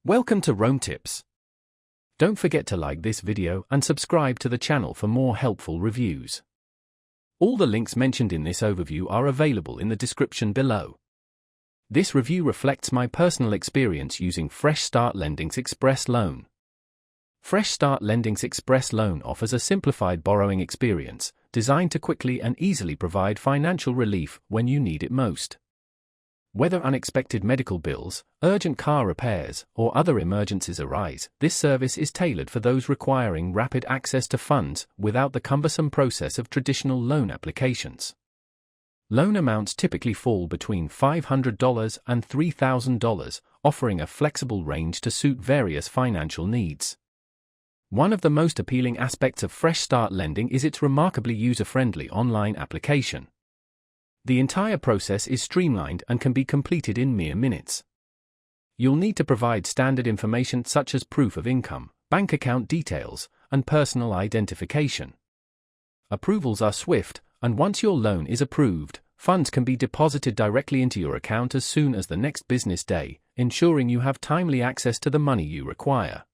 Welcome to Rome Tips. Don't forget to like this video and subscribe to the channel for more helpful reviews. All the links mentioned in this overview are available in the description below. This review reflects my personal experience using FreshStart Lending's Express Loan. FreshStart Lending's Express Loan offers a simplified borrowing experience, designed to quickly and easily provide financial relief when you need it most. Whether unexpected medical bills, urgent car repairs, or other emergencies arise, this service is tailored for those requiring rapid access to funds without the cumbersome process of traditional loan applications. Loan amounts typically fall between $500 and $3,000, offering a flexible range to suit various financial needs. One of the most appealing aspects of FreshStart Lending is its remarkably user-friendly online application. The entire process is streamlined and can be completed in mere minutes. You'll need to provide standard information such as proof of income, bank account details, and personal identification. Approvals are swift, and once your loan is approved, funds can be deposited directly into your account as soon as the next business day, ensuring you have timely access to the money you require.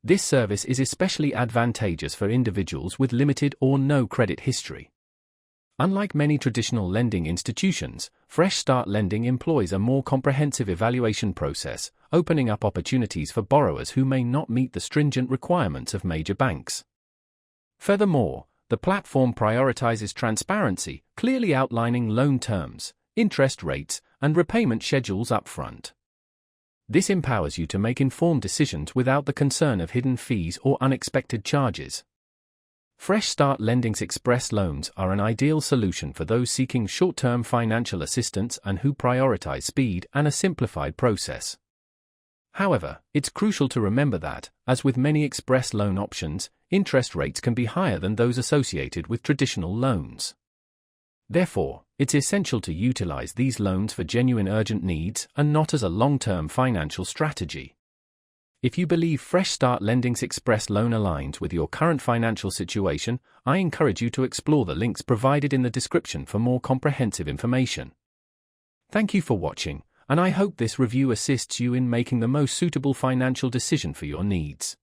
This service is especially advantageous for individuals with limited or no credit history. Unlike many traditional lending institutions, FreshStart Lending employs a more comprehensive evaluation process, opening up opportunities for borrowers who may not meet the stringent requirements of major banks. Furthermore, the platform prioritizes transparency, clearly outlining loan terms, interest rates, and repayment schedules upfront. This empowers you to make informed decisions without the concern of hidden fees or unexpected charges. FreshStart Lending's Express Loans are an ideal solution for those seeking short-term financial assistance and who prioritize speed and a simplified process. However, it's crucial to remember that, as with many express loan options, interest rates can be higher than those associated with traditional loans. Therefore, it's essential to utilize these loans for genuine urgent needs and not as a long-term financial strategy. If you believe FreshStart Lending's Express Loan aligns with your current financial situation, I encourage you to explore the links provided in the description for more comprehensive information. Thank you for watching, and I hope this review assists you in making the most suitable financial decision for your needs.